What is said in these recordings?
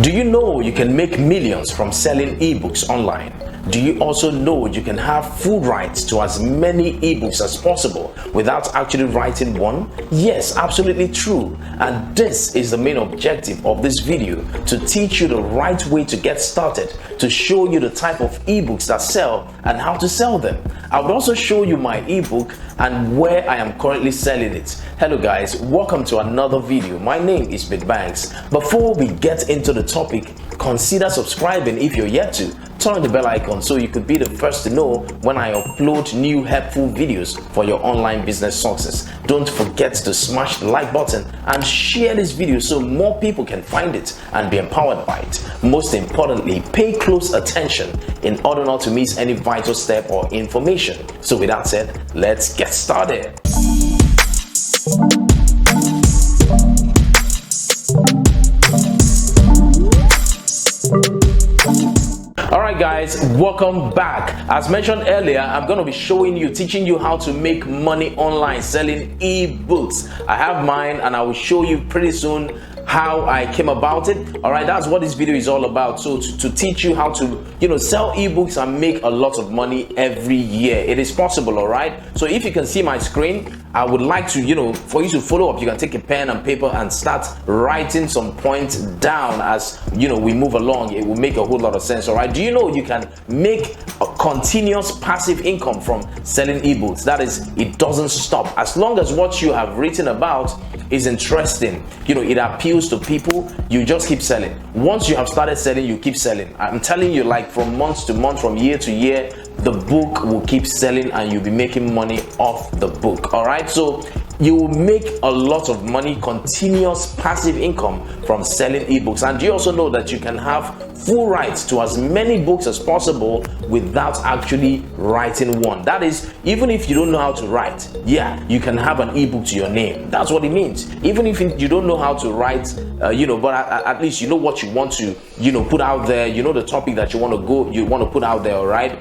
Do you know you can make millions from selling ebooks online? Do you also know you can have full rights to as many ebooks as possible without actually writing one? Yes, absolutely true. And this is the main objective of this video, to teach you the right way to get started, to show you the type of ebooks that sell and how to sell them. I would also show you my ebook and where I am currently selling it. Hello guys, welcome to another video. My name is Banks. Before we get into the topic, consider subscribing if you're yet to. Turn on the bell icon so you could be the first to know when I upload new helpful videos for your online business success. Don't forget to smash the like button and share this video so more people can find it and be empowered by it. Most importantly, pay close attention in order not to miss any vital step or information. So with that said, let's get started. Alright guys, welcome back. As mentioned earlier, I'm going to be teaching you how to make money online selling ebooks. I have mine and I will show you pretty soon how I came about it. Alright, that's what this video is all about. So to teach you how to sell ebooks and make a lot of money every year. It is possible. Alright, so if you can see my screen, I would like to for you to follow up. You can take a pen and paper and start writing some points down as we move along. It will make a whole lot of sense. Alright, do you know you can make a continuous passive income from selling ebooks? That is, it doesn't stop as long as what you have written about is interesting, it appeals to people. You just keep selling. Once you have started selling, you keep selling. I'm telling you, like from month to month, from year to year, the book will keep selling and you'll be making money off the book. All right, so you will make a lot of money, continuous passive income from selling ebooks. And you also know that you can have full rights to as many books as possible without actually writing one. That is, even if you don't know how to write, you can have an ebook to your name. That's what it means. Even if you don't know how to write, but at least you know what you want to put out there. The topic that you want to put out there. All right,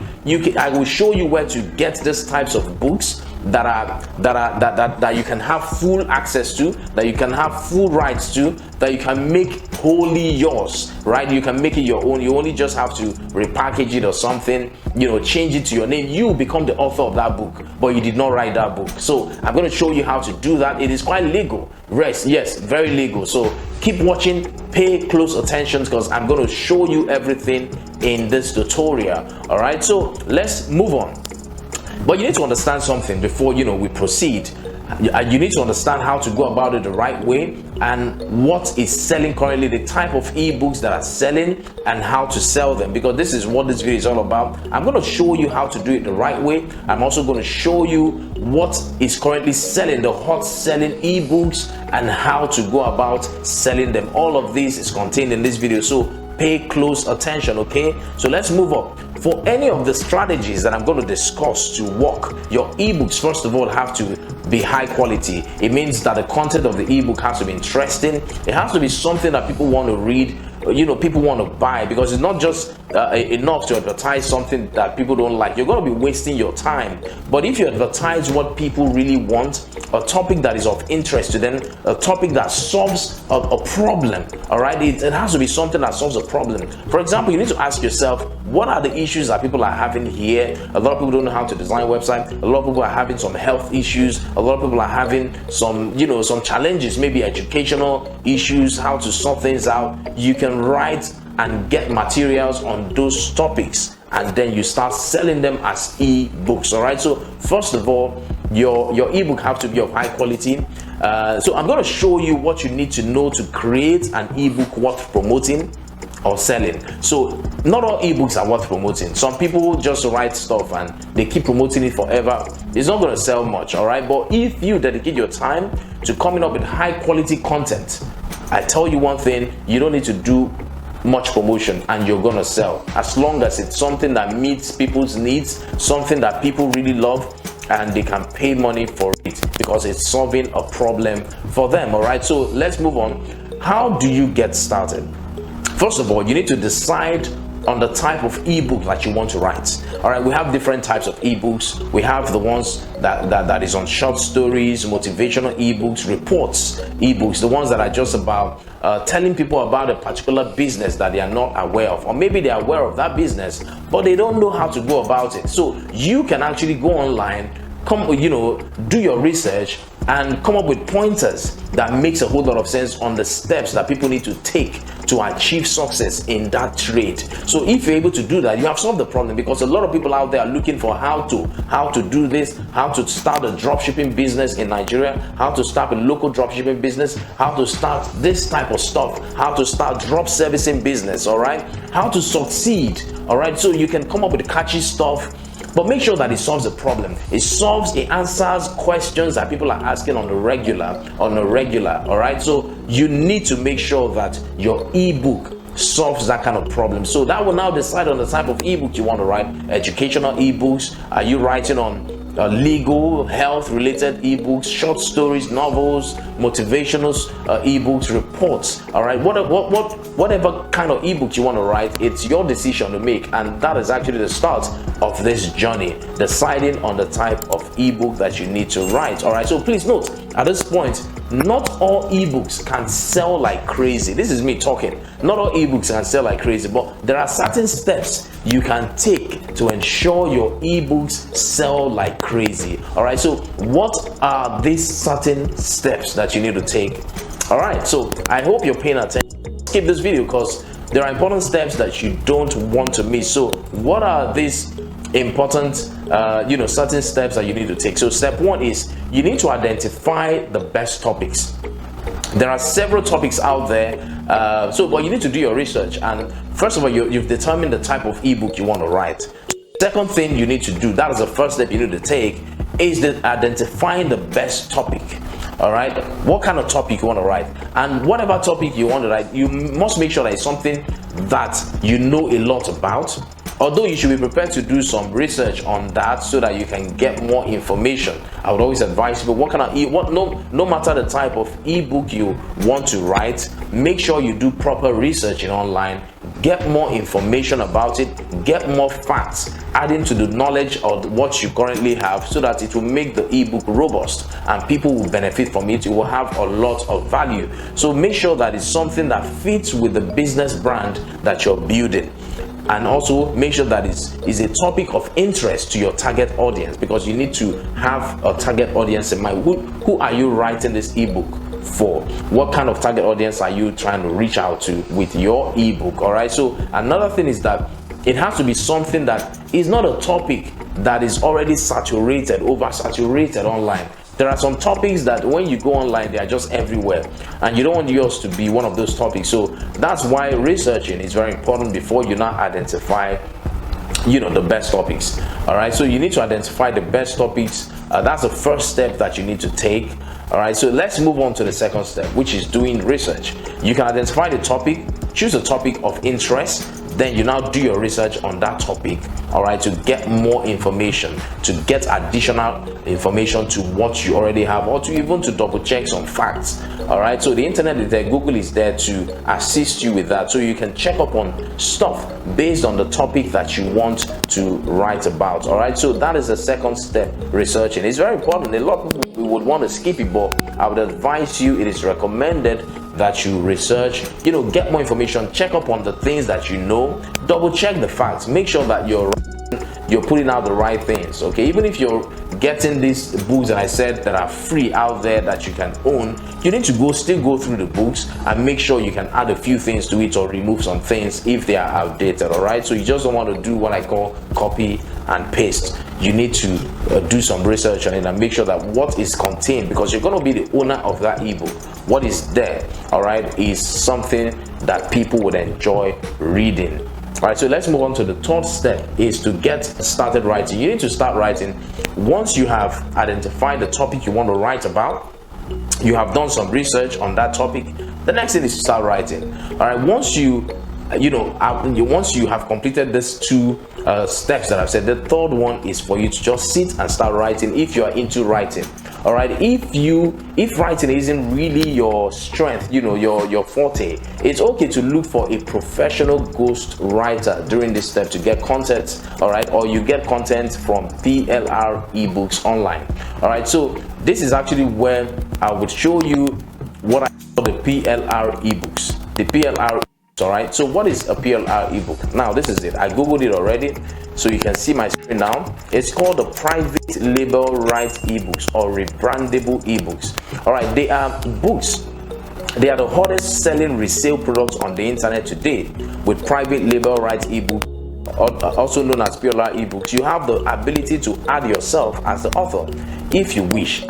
I will show you where to get these types of books that you can have full access to, that you can have full rights to, that you can make wholly yours. Right, you can make it your own. You only just have to repackage it or something, change it to your name. You become the author of that book, but you did not write that book. So I'm going to show you how to do that. It is quite legal. Yes, very legal. So keep watching, pay close attention, because I'm going to show you everything in this tutorial. All right, so let's move on. But you need to understand something before we proceed. You need to understand how to go about it the right way and what is selling currently, the type of ebooks that are selling and how to sell them, because this is what this video is all about. I'm going to show you how to do it the right way. I'm also going to show you what is currently selling, the hot selling ebooks, and how to go about selling them. All of this is contained in this video, so pay close attention. Okay, so let's move up. For any of the strategies that I'm going to discuss to work, your ebooks first of all have to be high quality. It means that the content of the ebook has to be interesting. It has to be something that people want to read, people want to buy, because it's not just enough to advertise something that people don't like. You're going to be wasting your time. But if you advertise what people really want, a topic that is of interest to them, a topic that solves a problem, all right, it has to be something that solves a problem. For example, you need to ask yourself, what are the issues that people are having here? A lot of people don't know how to design websites. A lot of people are having some health issues. A lot of people are having some some challenges, maybe educational issues, how to sort things out. You can write and get materials on those topics, and then you start selling them as ebooks. All right, so first of all, your ebook have to be of high quality. So I'm going to show you what you need to know to create an ebook worth promoting or selling. So not all ebooks are worth promoting. Some people just write stuff and they keep promoting it forever. It's not going to sell much. All right, but if you dedicate your time to coming up with high quality content, I tell you one thing, you don't need to do much promotion and you're gonna sell, as long as it's something that meets people's needs, something that people really love and they can pay money for it because it's solving a problem for them. All right, so let's move on. How do you get started? First of all, you need to decide on the type of ebook that you want to write. All right, we have different types of ebooks. We have the ones that is on short stories, motivational ebooks, reports ebooks, the ones that are just about telling people about a particular business that they are not aware of, or maybe they are aware of that business but they don't know how to go about it. So you can actually go online, do your research and come up with pointers that makes a whole lot of sense on the steps that people need to take to achieve success in that trade. So if you're able to do that, you have solved the problem, because a lot of people out there are looking for how to do this, how to start a dropshipping business in Nigeria, how to start a local dropshipping business, how to start this type of stuff, how to start drop servicing business, all right, how to succeed, all right. So you can come up with catchy stuff, but make sure that it solves a problem. It answers questions that people are asking on a regular, all right? So you need to make sure that your ebook solves that kind of problem. So that will now decide on the type of ebook you want to write. Educational ebooks, are you writing on legal, health related ebooks, short stories, novels, motivational ebooks, reports, all right? Whatever kind of ebook you want to write, it's your decision to make, and that is actually the start of this journey, deciding on the type of ebook that you need to write. All right, so please note, at this point, not all ebooks can sell like crazy. This is me talking. Not all ebooks can sell like crazy, but there are certain steps you can take to ensure your ebooks sell like crazy. All right, so what are these certain steps that you need to take? All right, so I hope you're paying attention. Skip this video because there are important steps that you don't want to miss. So what are these important certain steps that you need to take? So step one is you need to identify the best topics. There are several topics out there, but you need to do your research, and first of all, you've determined the type of ebook you want to write. Second thing you need to do, that is the first step you need to take, is identifying the best topic. All right, what kind of topic you want to write, and whatever topic you want to write, you must make sure that it's something that you know a lot about. Although you should be prepared to do some research on that so that you can get more information. I would always advise people, no matter the type of ebook you want to write, make sure you do proper research online, get more information about it, get more facts, adding to the knowledge of what you currently have, so that it will make the ebook robust and people will benefit from it. It will have a lot of value. So make sure that it's something that fits with the business brand that you're building. And also make sure that is a topic of interest to your target audience, because you need to have a target audience in mind. Who are you writing this ebook for? What kind of target audience are you trying to reach out to with your ebook? All right, so another thing is that it has to be something that is not a topic that is already oversaturated online. There are some topics that when you go online, they are just everywhere, and you don't want yours to be one of those topics. So that's why researching is very important before you now identify the best topics. All right, so you need to identify the best topics. That's the first step that you need to take. All right, so let's move on to the second step, which is doing research. You can identify the topic, choose a topic of interest, then you now do your research on that topic, all right, to get more information, to get additional information to what you already have, or to even to double check some facts. All right, so the internet is there, Google is there to assist you with that, so you can check up on stuff based on the topic that you want to write about. All right, so that is the second step, researching. It's very important. A lot of people would want to skip it, but I would advise you, it is recommended that you research, get more information, check up on the things that you know, double check the facts, make sure that you're putting out the right things. Okay, even if you're getting these books that I said that are free out there that you can own, you need to still go through the books and make sure you can add a few things to it or remove some things if they are outdated. All right, so you just don't want to do what I call copy and paste. You need to do some research on it and make sure that what is contained, because you're going to be the owner of that ebook, what is there, all right, is something that people would enjoy reading. All right, so let's move on to the third step, is to get started writing. You need to start writing. Once you have identified the topic you want to write about, you have done some research on that topic, the next thing is to start writing. All right, once you have completed these two steps that I've said, the third one is for you to just sit and start writing if you are into writing. All right, if writing isn't really your strength, your forte, it's okay to look for a professional ghost writer during this step to get content. All right, or you get content from PLR ebooks online. All right, so this is actually where I would show you what I call the PLR ebooks. The PLR. All right, so what is a PLR ebook? Now this is it. I googled it already, so you can see my screen now. It's called the private label right ebooks or rebrandable ebooks. All right, they are books. They are the hottest selling resale products on the internet today. With private label right ebook, also known as PLR ebooks, you have the ability to add yourself as the author if you wish.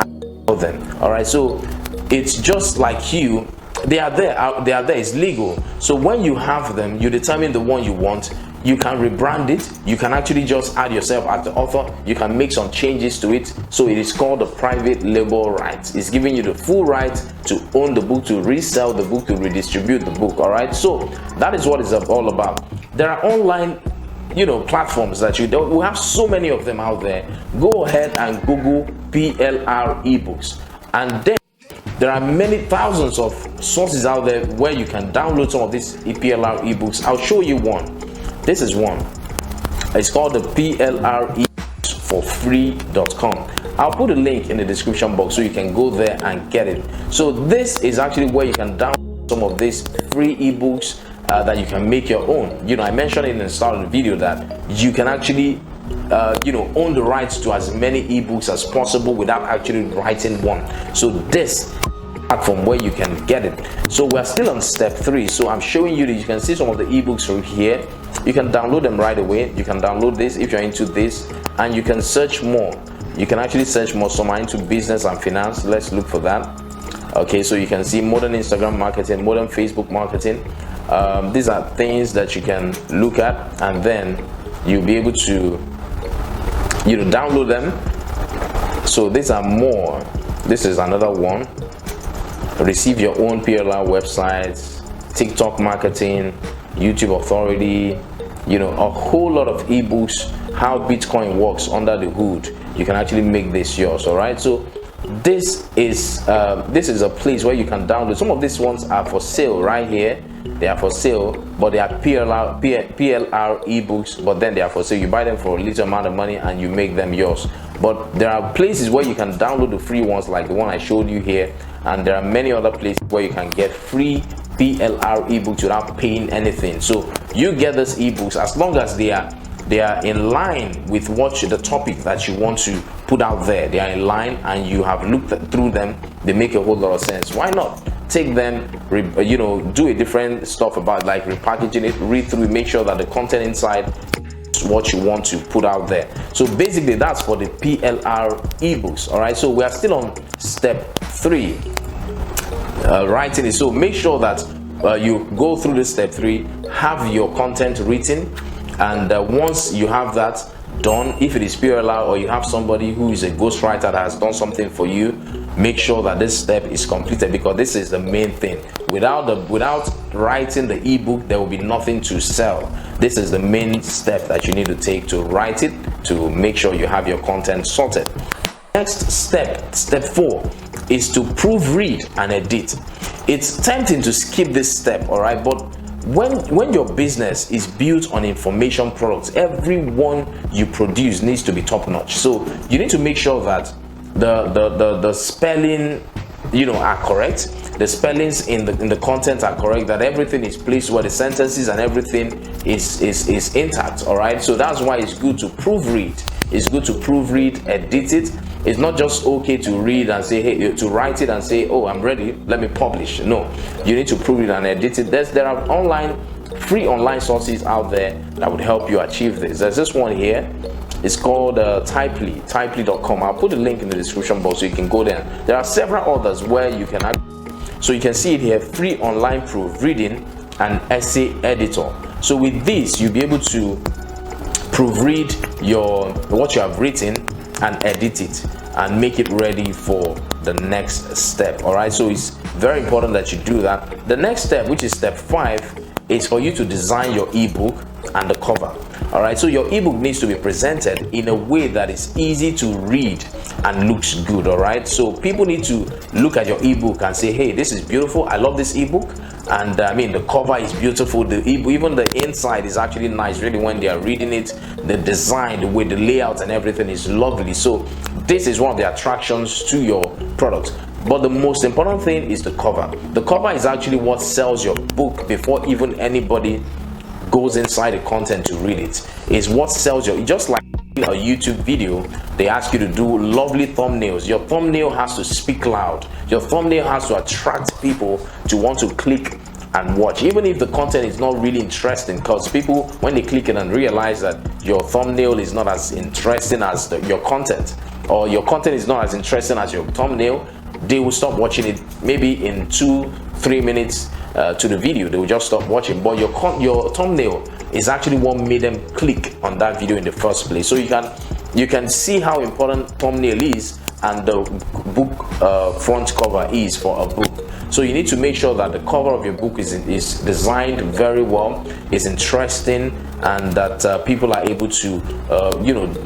All right, so it's just like you. They are there. It's legal. So when you have them, you determine the one you want. You can rebrand it. You can actually just add yourself as the author. You can make some changes to it. So it is called the private label rights. It's giving you the full right to own the book, to resell the book, to redistribute the book. All right, so that is what it's all about. There are online platforms that we have so many of them out there. Go ahead and Google PLR ebooks, and then there are many thousands of sources out there where you can download some of these PLR ebooks. I'll show you one. This is one. It's called the PLR ebooks for free.com. I'll put a link in the description box so you can go there and get it. So this is actually where you can download some of these free ebooks that you can make your own. I mentioned in the start of the video that you can actually own the rights to as many ebooks as possible without actually writing one. So this platform where you can get it. So we're still on step 3. So I'm showing you that you can see some of the ebooks right here. You can download them right away. You can download this if you're into this, and you can search more. You can actually search more. Some are into business and finance. Let's look for that. Okay, so you can see modern Instagram marketing, modern Facebook marketing. These are things that you can look at, and then you'll be able to download them. So these are more. This is another one. Receive your own PLR websites, TikTok marketing, YouTube authority, a whole lot of ebooks, how Bitcoin works under the hood. You can actually make this yours. All right, so this is a place where you can download. Some of these ones are for sale right here. They are for sale, but they are PLR ebooks, but then they are for sale. You buy them for a little amount of money and you make them yours. But there are places where you can download the free ones, like the one I showed you here, and there are many other places where you can get free PLR ebooks without paying anything. So you get these ebooks as long as they are in line with the topic that you want to put out there. They are in line and you have looked through them. They make a whole lot of sense. Why not take them, do a different stuff about, like repackaging it, read through, make sure that the content inside is what you want to put out there. So basically that's for the PLR ebooks. All right, so we are still on step 3, writing it. So make sure that you go through this step 3, have your content written, and once you have that done, if it is PLR or you have somebody who is a ghostwriter that has done something for you, make sure that this step is completed, because this is the main thing. Without writing the ebook, there will be nothing to sell. This is the main step that you need to take to write it, to make sure you have your content sorted. Next step, step 4, is to proofread and edit. It's tempting to skip this step, all right, but when your business is built on information products, every one you produce needs to be top-notch. So you need to make sure that the spelling are correct, the spellings in the content are correct, that everything is placed where the sentences and everything is intact. All right, so that's why it's good to proofread. It's good to proofread, edit it. It's not just okay to read and say, hey, to write it and say, oh, I'm ready, let me publish. No, you need to proofread and edit it. There are free online sources out there that would help you achieve this. There's this one here. It's called typely.com. I'll put a link in the description box so you can go there. There are several others where you can so you can see it here, free online proofreading and essay editor. So with this, you'll be able to proofread what you have written and edit it and make it ready for the next step. All right, so it's very important that you do that. The next step, which is step 5, is for you to design your ebook and the cover. All right, so your ebook needs to be presented in a way that is easy to read and looks good. All right, so people need to look at your ebook and say, hey, this is beautiful, I love this ebook. And I mean, the cover is beautiful, the ebook, even the inside is actually nice. Really, when they are reading it, the design, the way, the layout and everything is lovely. So this is one of the attractions to your product. But the most important thing is the cover. The cover is actually what sells your book before even anybody goes inside the content to read it. Is what sells your, just like a YouTube video, they ask you to do lovely thumbnails. Your thumbnail has to speak loud. Your thumbnail has to attract people to want to click and watch, even if the content is not really interesting, because people, when they click it and realize that your thumbnail is not as interesting as your content, or your content is not as interesting as your thumbnail, they will stop watching it. Maybe in 2-3 minutes to the video, they will just stop watching. But your thumbnail is actually what made them click on that video in the first place. So you can see how important thumbnail is and the book front cover is for a book. So you need to make sure that the cover of your book is designed very well, is interesting, and that people are able to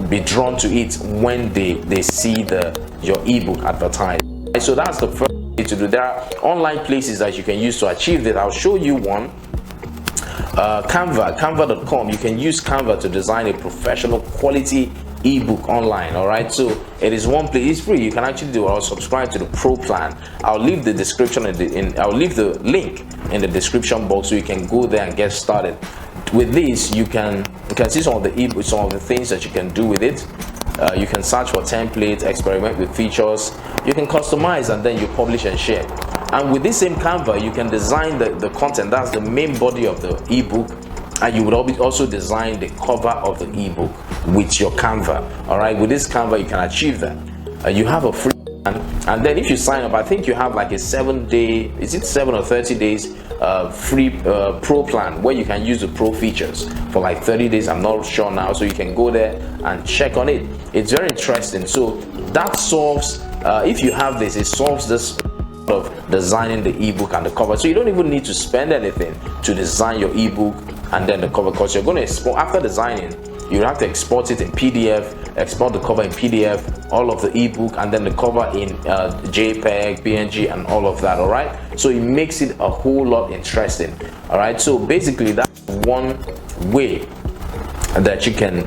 be drawn to it when they see your ebook advertised. So that's the first thing to do. There are online places that you can use to achieve that. I'll show you one. Canva.com. You can use Canva to design a professional quality ebook online. All right, so it is one place. It's free. You can actually do it. I'll subscribe to the pro plan. I'll leave the description I'll leave the link in the description box, so you can go there and get started with this. You can see some of the ebooks, some of the things that you can do with it. You can search for templates, experiment with features, you can customize, and then you publish and share. And with this same Canva, you can design the content. That's the main body of the ebook, and you would also design the cover of the ebook with your Canva. All right, with this Canva you can achieve that. You have a free plan, and then if you sign up, I think you have like a 7-day, is it 7 or 30 days free pro plan, where you can use the pro features for like 30 days. I'm not sure now, so you can go there and check on it. It's very interesting. So that solves, if you have this, it solves this of designing the ebook and the cover. So you don't even need to spend anything to design your ebook and then the cover, because you're going to export after designing. You have to export it in PDF, export the cover in PDF, all of the ebook, and then the cover in JPEG, PNG, and all of that. All right, so it makes it a whole lot interesting. All right, so basically that's one way that you can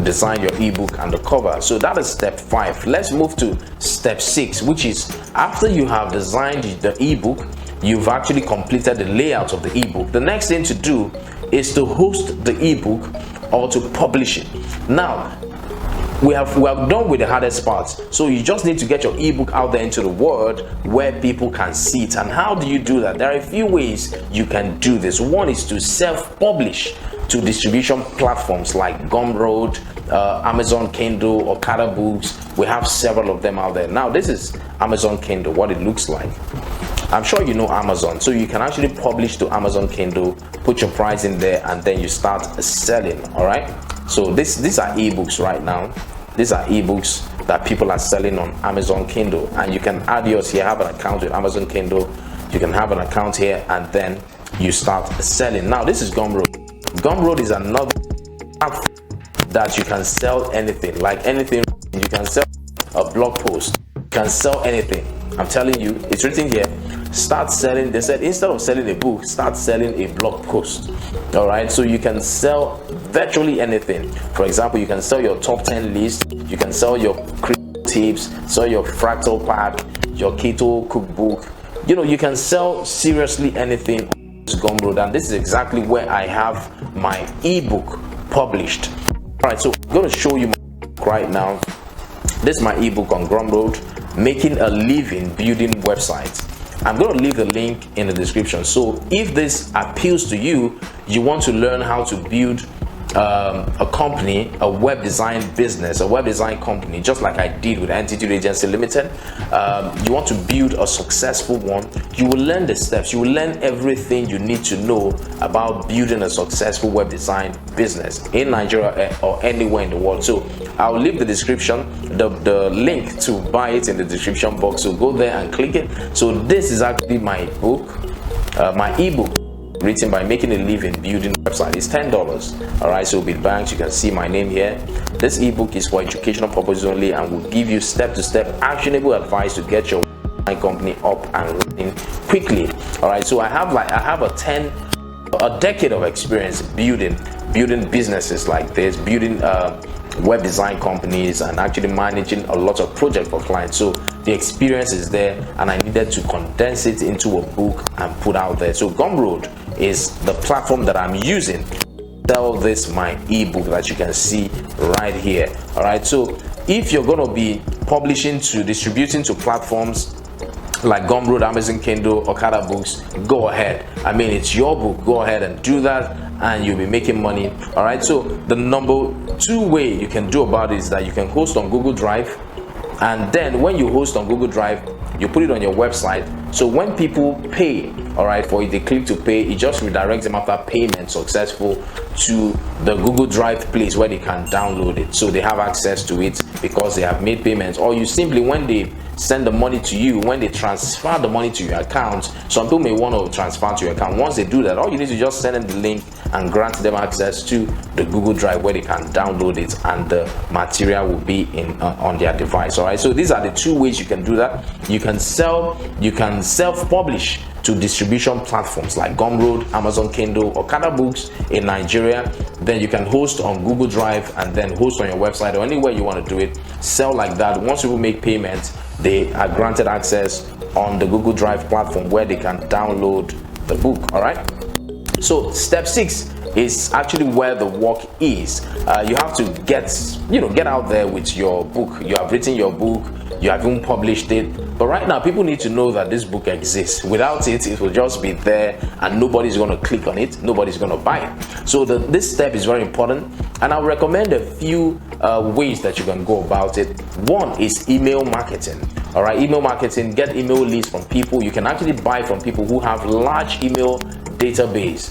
design your ebook and the cover. So that is step 5. Let's move to step 6, which is after you have designed the ebook, you've actually completed the layout of the ebook. The next thing to do is to host the ebook or to publish it. Now we have done with the hardest parts, so you just need to get your ebook out there into the world where people can see it. And how do you do that? There are a few ways you can do this. One is to self-publish to distribution platforms like Gumroad, Amazon Kindle, or Okada Books. We have several of them out there. Now this is Amazon Kindle, what it looks like. I'm sure you know Amazon, so you can actually publish to Amazon Kindle, put your price in there, and then you start selling. All right, so these are ebooks right now. These are ebooks that people are selling on Amazon Kindle, and you can add yours here. Have an account with Amazon Kindle, you can have an account here, and then you start selling. Now this is Gumroad. Gumroad is another app that you can sell anything, like anything. You can sell a blog post, you can sell anything. I'm telling you, it's written here. Start selling. They said instead of selling a book, start selling a blog post. All right, so you can sell virtually anything. For example, you can sell your top 10 list, you can sell your crypto tips, sell your fractal pack, your keto cookbook. You can sell seriously anything on Gumroad, and this is exactly where I have my ebook published. All right, so I'm going to show you my book right now. This is my ebook on Gumroad, Making a Living Building Websites. I'm going to leave the link in the description. So if this appeals to you, you want to learn how to build a company, a web design business, a web design company, just like I did with Entity Agency Limited. You want to build a successful one. You will learn the steps. You will learn everything you need to know about building a successful web design business in Nigeria or anywhere in the world. So I'll leave the description, the link to buy it in the description box. So go there and click it. So this is actually my book, my ebook, written by making a living building a website. It's $10. All right, so with banks, you can see my name here. This ebook is for educational purposes only and will give you step-to-step actionable advice to get your company up and running quickly. All right, so I have a decade of experience building businesses like this, building web design companies, and actually managing a lot of projects for clients. So the experience is there, and I needed to condense it into a book and put out there. So Gumroad is the platform that I'm using to sell this my ebook that you can see right here. All right, so if you're going to be distributing to platforms like Gumroad, Amazon Kindle, Okada Books, go ahead. I mean, it's your book. Go ahead and do that, and you'll be making money. All right, so the number 2 way you can do about it is that you can host on Google Drive, and then when you host on Google Drive, you put it on your website. So when people pay, all right, for it, they click to pay, it just redirects them after payment successful to the Google Drive place where they can download it. So they have access to it because they have made payments. Or you simply, when they send the money to you, when they transfer the money to your account, some people may want to transfer to your account. Once they do that, all you need to just send them the link and grant them access to the Google Drive where they can download it, and the material will be on their device. All right, so these are the 2 ways you can do that. You can self-publish to distribution platforms like Gumroad, Amazon Kindle, Okada Books in Nigeria. Then you can host on Google Drive and then host on your website or anywhere you want to do it. Sell like that. Once people make payments, they are granted access on the Google Drive platform where they can download the book. All right, so step 6 is actually where the work is. You have to get out there with your book. You have written your book, you have even published it, but right now people need to know that this book exists. Without it, it will just be there and nobody's going to click on it, nobody's going to buy it. So this step is very important, and I'll recommend a few ways that you can go about it. One is email marketing. All right, email marketing. Get email lists from people. You can actually buy from people who have large email database.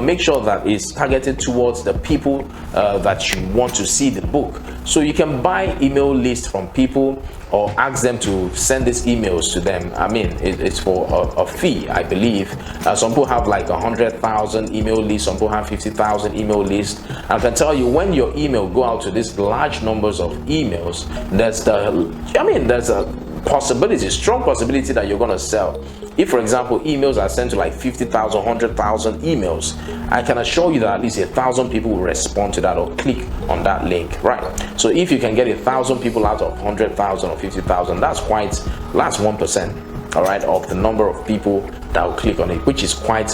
Make sure that it's targeted towards the people that you want to see the book. So you can buy email lists from people or ask them to send these emails to them. I mean, it's for a fee, I believe. Some people have like 100,000 email lists, some people have 50,000 email lists. I can tell you, when your email go out to these large numbers of emails, there's a strong possibility that you're going to sell. If, for example, emails are sent to like 50,000, 100,000 emails, I can assure you that at least 1,000 people will respond to that or click on that link, right? So if you can get 1,000 people out of 100,000 or 50,000, that's 1%, all right, of the number of people that will click on it, which is quite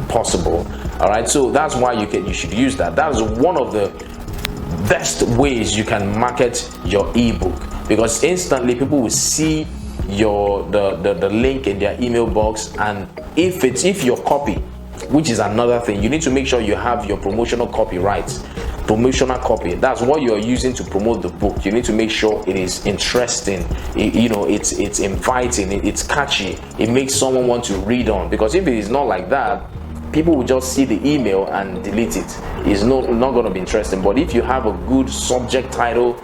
possible. All right, so that's why you should use that. That is one of the best ways you can market your ebook, because instantly people will see the link in their email box. And if your copy, which is another thing, you need to make sure you have your promotional copy right. Promotional copy, that's what you're using to promote the book. You need to make sure it is interesting, it's inviting, it's catchy, it makes someone want to read on. Because if it is not like that, people will just see the email and delete it. It's not going to be interesting. But if you have a good subject title,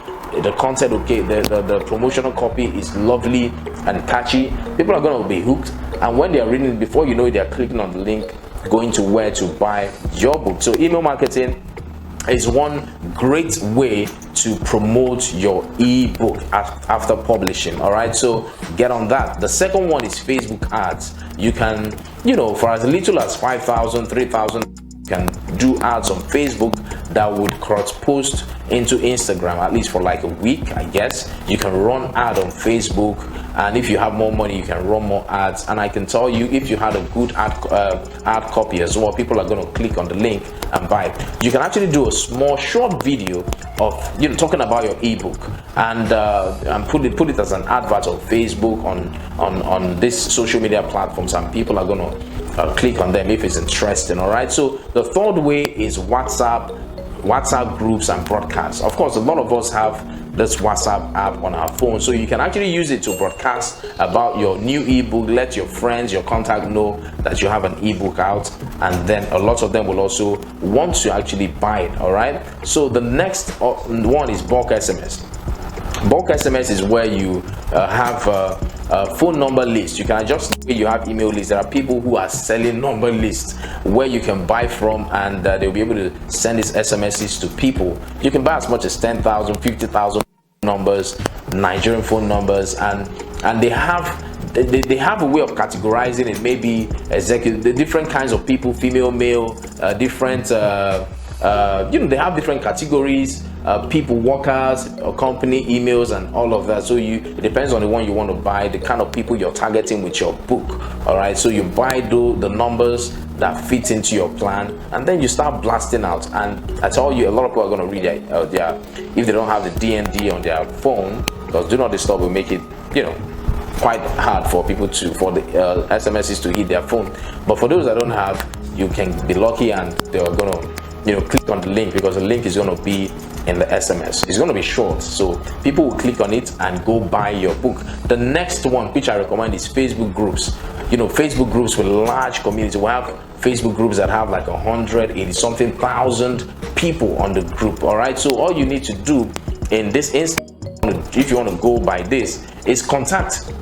the content, okay, the promotional copy is lovely and catchy, people are going to be hooked, and when they are reading it, before you know it, they are clicking on the link going to where to buy your book. So email marketing is one great way to promote your ebook after publishing. All right, so get on that. The second one is Facebook ads. You can, for as little as 5,000, 3,000, you can do ads on Facebook that would cross post into Instagram, at least for like a week, I guess. You can run ad on Facebook, and if you have more money, you can run more ads. And I can tell you, if you had a good ad copy as well, people are going to click on the link and buy it. You can actually do a small short video of talking about your ebook and put it as an advert on Facebook, on this social media platforms, and people are going to click on them if it's interesting. All right, so the third way is WhatsApp groups and broadcasts. Of course, a lot of us have this WhatsApp app on our phone, so you can actually use it to broadcast about your new ebook. Let your friends, your contact know that you have an ebook out, and then a lot of them will also want to actually buy it. All right, so the next one is bulk SMS. Bulk SMS is where you have phone number list. You can adjust where you have email lists. There are people who are selling number lists where you can buy from, and they'll be able to send these SMSs to people. You can buy as much as 10,000, 50,000 numbers, Nigerian phone numbers, and they have a way of categorizing it. Maybe executive, the different kinds of people, female, male, different they have different categories, people, workers, company, emails, and all of that. So it depends on the one you want to buy, the kind of people you're targeting with your book. All right, so you buy the numbers that fit into your plan, and then you start blasting out. And I tell you, a lot of people are going to read their if they don't have the DND on their phone, because do not disturb will make it quite hard for people for the SMSs to hit their phone. But for those that don't have, you can be lucky, and they're going to click on the link, because the link is going to be in the SMS. It's going to be short, so people will click on it and go buy your book. The next one, which I recommend, is Facebook groups. Facebook groups with large community. We have Facebook groups that have like 180-something thousand people on the group. All right, so all you need to do in this instance, if you want to go by this, is contact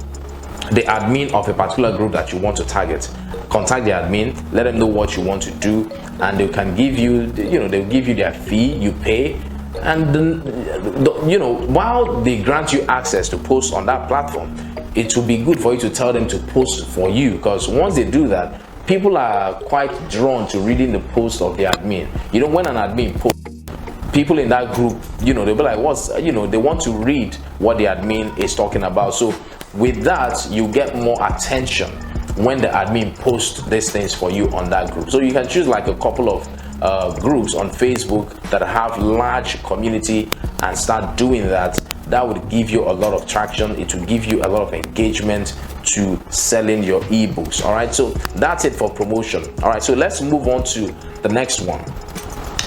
the admin of a particular group that you want to target. Contact the admin, let them know what you want to do, and they can give you, they'll give you their fee, you pay, and then, while they grant you access to post on that platform, it will be good for you to tell them to post for you, because once they do that, people are quite drawn to reading the post of the admin. When an admin posts, people in that group, they'll be like, they want to read what the admin is talking about. So with that, you get more attention when the admin posts these things for you on that group. So you can choose like a couple of groups on Facebook that have large community and start doing that. That would give you a lot of traction. It will give you a lot of engagement to selling your ebooks. All right, so that's it for promotion. All right, so let's move on to the next one.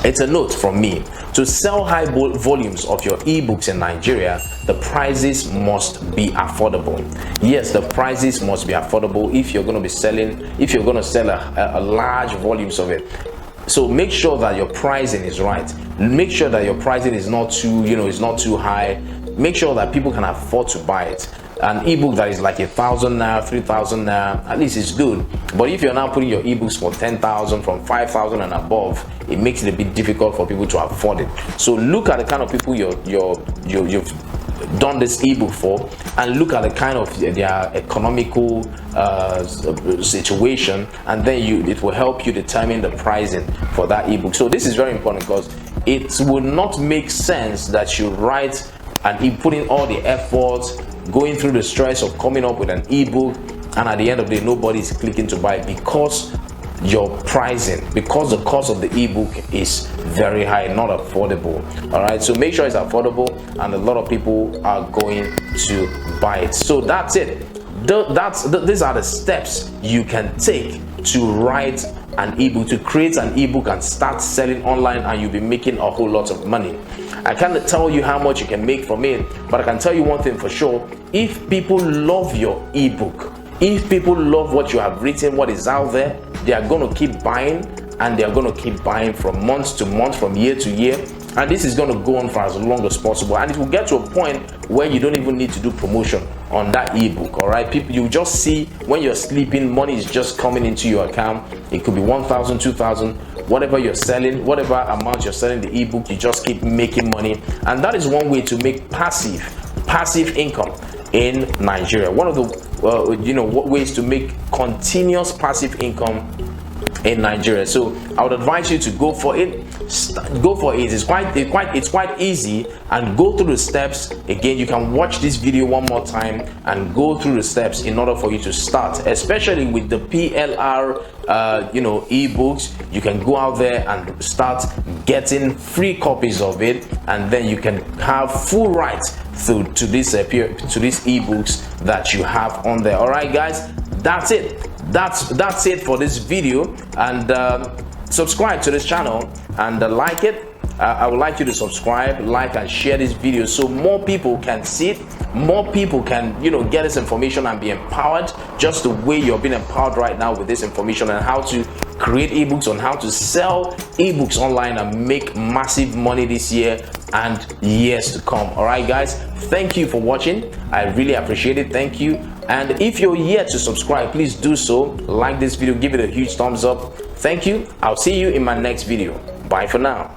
It's a note from me. To sell high volumes of your ebooks in Nigeria, the prices must be affordable. Yes, the prices must be affordable if you're going to sell a large volumes of it. So make sure that your pricing is right. Make sure that your pricing is not too, is not too high. Make sure that people can afford to buy it. An ebook that is like 1,000 naira, 3,000 naira, at least it's good. But if you're now putting your ebooks for 10,000, from 5,000 and above, it makes it a bit difficult for people to afford it. So look at the kind of people you've done this ebook for, and look at the kind of their economical situation, and then it will help you determine the pricing for that ebook. So this is very important, because it will not make sense that you write and put in all the effort, going through the stress of coming up with an ebook, and at the end of the day nobody's clicking to buy it, because your pricing, because the cost of the ebook is very high, not affordable. All right, so make sure it's affordable, and a lot of people are going to buy it. So that's it. These are the steps you can take to write an ebook, to create an ebook and start selling online, and you'll be making a whole lot of money. I can't tell you how much you can make from it, but I can tell you one thing for sure: if people love your ebook, if people love what you have written, what is out there, they are going to keep buying, and they are going to keep buying from month to month, from year to year, and this is going to go on for as long as possible. And it will get to a point where you don't even need to do promotion on that ebook. All right, people, you just see when you're sleeping, money is just coming into your account. It could be 1,000, 2,000, whatever you're selling, whatever amount you're selling the ebook, you just keep making money. And that is one way to make passive income in Nigeria. One of the ways to make continuous passive income in Nigeria. So I would advise you to go for it. Go for it. It's quite easy, and go through the steps. Again, you can watch this video one more time and go through the steps in order for you to start, especially with the PLR ebooks. You can go out there and start getting free copies of it, and then you can have full rights to these ebooks that you have on there. All right, guys, that's it. That's it for this video, and subscribe to this channel and like it. I would like you to subscribe, like, and share this video so more people can see it, more people can get this information and be empowered just the way you're being empowered right now with this information, and how to create ebooks, on how to sell ebooks online and make massive money this year and years to come. All right, guys, thank you for watching. I really appreciate it. Thank you. And if you're yet to subscribe, please do so. Like this video, give it a huge thumbs up. Thank you. I'll see you in my next video. Bye for now.